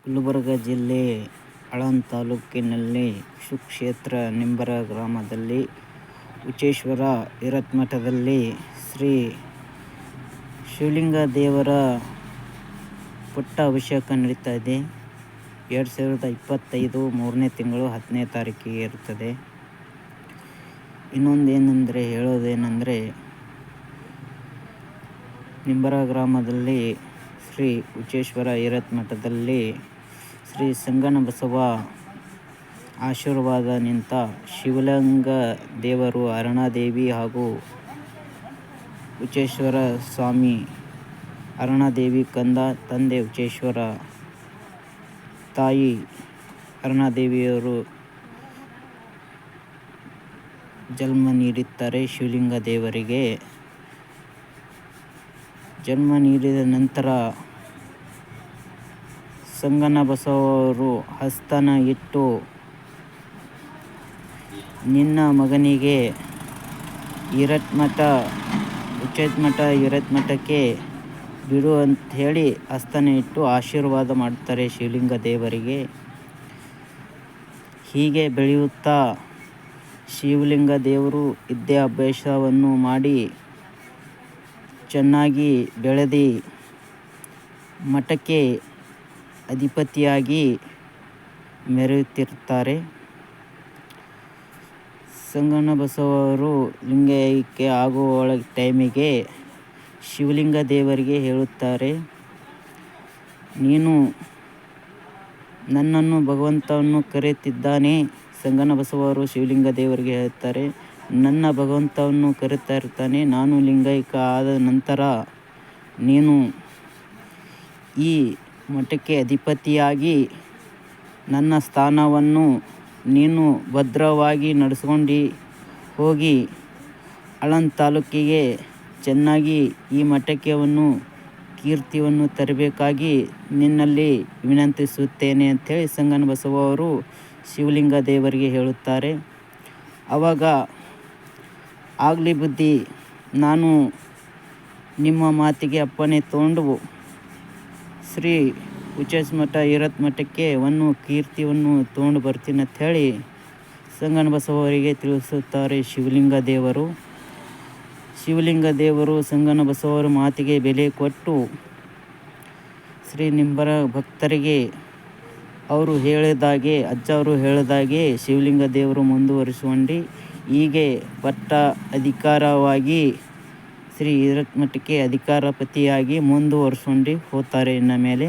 ಗುಲ್ಬರ್ಗ ಜಿಲ್ಲೆ ಆಳಂದ ತಾಲೂಕಿನಲ್ಲಿ ಸುಕ್ಷೇತ್ರ ನಿಂಬರ ಗ್ರಾಮದಲ್ಲಿ ಉಚ್ಚೇಶ್ವರ ಹಿರೇಮಠದಲ್ಲಿ ಶ್ರೀ ಶಿವಲಿಂಗ ದೇವರ ಪಟ್ಟಾಭಿಷೇಕ ನಡೀತಾ ಇದೆ. 2025 3ನೇ ತಿಂಗಳು 10ನೇ ತಾರೀಕಿಗೆ ಇರುತ್ತದೆ. ಹೇಳೋದೇನೆಂದರೆ ನಿಂಬರ ಗ್ರಾಮದಲ್ಲಿ ಶ್ರೀ ಉಚ್ಚೇಶ್ವರ ಹಿರೇಮಠದಲ್ಲಿ ಶ್ರೀ ಸಂಗನಬಸವ ಆಶೀರ್ವಾದ ನಿಂತ ಶಿವಲಿಂಗ ದೇವರು, ಅರುಣಾದೇವಿ ಹಾಗೂ ಉಚ್ಚೇಶ್ವರ ಸ್ವಾಮಿ, ಅರುಣಾದೇವಿ ಕಂದ, ತಂದೆ ಉಚ್ಚೇಶ್ವರ, ತಾಯಿ ಅರುಣಾದೇವಿಯವರು ಜನ್ಮ ನೀಡುತ್ತಾರೆ. ಶಿವಲಿಂಗ ದೇವರಿಗೆ ಜನ್ಮ ನೀಡಿದ ನಂತರ ಸಂಗನಬಸವರು ಹಸ್ತನ ಇಟ್ಟು ನಿನ್ನ ಮಗನಿಗೆ ಉಚ್ಚೇಶ್ವರ ಹಿರೇಮಠಕ್ಕೆ ಬಿಡು ಅಂತ ಹೇಳಿ ಹಸ್ತನ ಇಟ್ಟು ಆಶೀರ್ವಾದ ಮಾಡುತ್ತಾರೆ ಶಿವಲಿಂಗ ದೇವರಿಗೆ. ಹೀಗೆ ಬೆಳೆಯುತ್ತಾ ಶಿವಲಿಂಗ ದೇವರು ವಿದ್ಯಾಭ್ಯಾಸವನ್ನು ಮಾಡಿ ಚೆನ್ನಾಗಿ ಬೆಳೆದು ಮಠಕ್ಕೆ ಅಧಿಪತಿಯಾಗಿ ಮೆರೆಯುತ್ತಿರುತ್ತಾರೆ. ಸಂಗನಬಸವರು ಲಿಂಗೈಕ್ಯ ಆಗುವ ಟೈಮಿಗೆ ಶಿವಲಿಂಗ ದೇವರಿಗೆ ಹೇಳುತ್ತಾರೆ, ನೀನು ನನ್ನನ್ನು ಭಗವಂತನು ಕರೆಯುತ್ತಿದ್ದಾನೆ. ಸಂಗನಬಸವರು ಶಿವಲಿಂಗ ದೇವರಿಗೆ ಹೇಳುತ್ತಾರೆ, ನನ್ನ ಭಗವಂತನು ಕರೆಯುತ್ತಾ ಇರ್ತಾನೆ. ನಾನು ಲಿಂಗೈಕ್ಯ ಆದ ನಂತರ ನೀನು ಈ ಮಠಕ್ಕೆ ಅಧಿಪತಿಯಾಗಿ ನನ್ನ ಸ್ಥಾನವನ್ನು ನೀನು ಭದ್ರವಾಗಿ ನಡೆಸಿಕೊಂಡು ಹೋಗಿ ಆಳಂದ ತಾಲೂಕಿಗೆ ಚೆನ್ನಾಗಿ ಈ ಮಠಕ್ಕೆ ಕೀರ್ತಿಯನ್ನು ತರಬೇಕಾಗಿ ನಿನ್ನಲ್ಲಿ ವಿನಂತಿಸುತ್ತೇನೆ ಅಂಥೇಳಿ ಸಂಗನಬಸವರು ಶಿವಲಿಂಗ ದೇವರಿಗೆ ಹೇಳುತ್ತಾರೆ. ಆವಾಗ ಆಗಲಿ ಬುದ್ಧಿ, ನಾನು ನಿಮ್ಮ ಮಾತಿಗೆ ಅಪ್ಪಣೆ ತಗೊಂಡು ಶ್ರೀ ಉಚ್ಚೇಶ್ವರ ಹಿರೇಮಠಕ್ಕೆ ಕೀರ್ತಿಯನ್ನು ತಗೊಂಡು ಬರ್ತೀನಿ ಅಂತ ಹೇಳಿ ಸಂಗನಬಸವರಿಗೆ ತಿಳಿಸುತ್ತಾರೆ ಶಿವಲಿಂಗ ದೇವರು. ಶಿವಲಿಂಗ ದೇವರು ಸಂಗನಬಸವರ ಮಾತಿಗೆ ಬೆಲೆ ಕೊಟ್ಟು ಶ್ರೀ ನಿಂಬರ ಭಕ್ತರಿಗೆ ಅಜ್ಜವರು ಹೇಳಿದಾಗೆ ಶಿವಲಿಂಗ ದೇವರು ಮುಂದುವರಿಸಿಕೊಂಡು ಹೀಗೆ ಪಟ್ಟ ಅಧಿಕಾರವಾಗಿ ಶ್ರೀ ಹಿರೇಮಠಕ್ಕೆ ಅಧಿಕಾರಪತಿಯಾಗಿ ಮುಂದುವರಿಸಿಕೊಂಡು ಹೋಗ್ತಾರೆ. ಇನ್ನು ಮೇಲೆ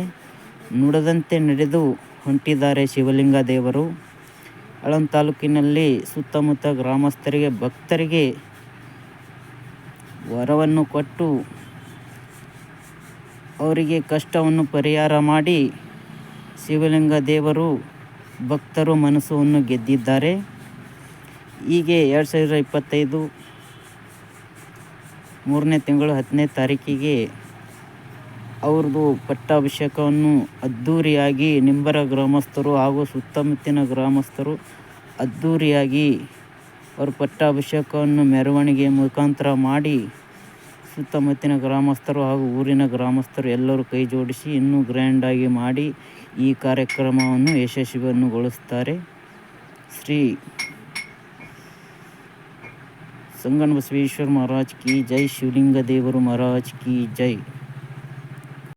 ನುಡಿದಂತೆ ನಡೆದು ಹೊಂಟಿದ್ದಾರೆ ಶಿವಲಿಂಗ ದೇವರು. ಆಳಂದ ತಾಲೂಕಿನಲ್ಲಿ ಸುತ್ತಮುತ್ತ ಗ್ರಾಮಸ್ಥರಿಗೆ, ಭಕ್ತರಿಗೆ ವರವನ್ನು ಕೊಟ್ಟು ಅವರಿಗೆ ಕಷ್ಟವನ್ನು ಪರಿಹಾರ ಮಾಡಿ ಶಿವಲಿಂಗ ದೇವರು ಭಕ್ತರು ಮನಸ್ಸನ್ನು ಗೆದ್ದಿದ್ದಾರೆ. ಹೀಗೆ 2025 3ನೇ ತಿಂಗಳು 10ನೇ ತಾರೀಕಿಗೆ ಅವ್ರದ್ದು ಪಟ್ಟಾಭಿಷೇಕವನ್ನು ಅದ್ಧೂರಿಯಾಗಿ ನಿಂಬರ ಗ್ರಾಮಸ್ಥರು ಹಾಗೂ ಸುತ್ತಮುತ್ತಿನ ಗ್ರಾಮಸ್ಥರು ಅದ್ಧೂರಿಯಾಗಿ ಅವ್ರ ಪಟ್ಟಾಭಿಷೇಕವನ್ನು ಮೆರವಣಿಗೆ ಮುಖಾಂತರ ಮಾಡಿ ಸುತ್ತಮುತ್ತಿನ ಗ್ರಾಮಸ್ಥರು ಹಾಗೂ ಊರಿನ ಗ್ರಾಮಸ್ಥರು ಎಲ್ಲರೂ ಕೈ ಜೋಡಿಸಿ ಇನ್ನೂ ಗ್ರ್ಯಾಂಡಾಗಿ ಮಾಡಿ ಈ ಕಾರ್ಯಕ್ರಮವನ್ನು ಯಶಸ್ವಿಗೊಳಿಸುತ್ತಾರೆ. ಶ್ರೀ ಸಂಗನಬಸವೇಶ್ವರ ಮಹಾರಾಜ್ ಕಿ ಜೈ, ಶಿವಲಿಂಗ ದೇವರು ಮಹಾರಾಜ್ ಕಿ ಜೈ.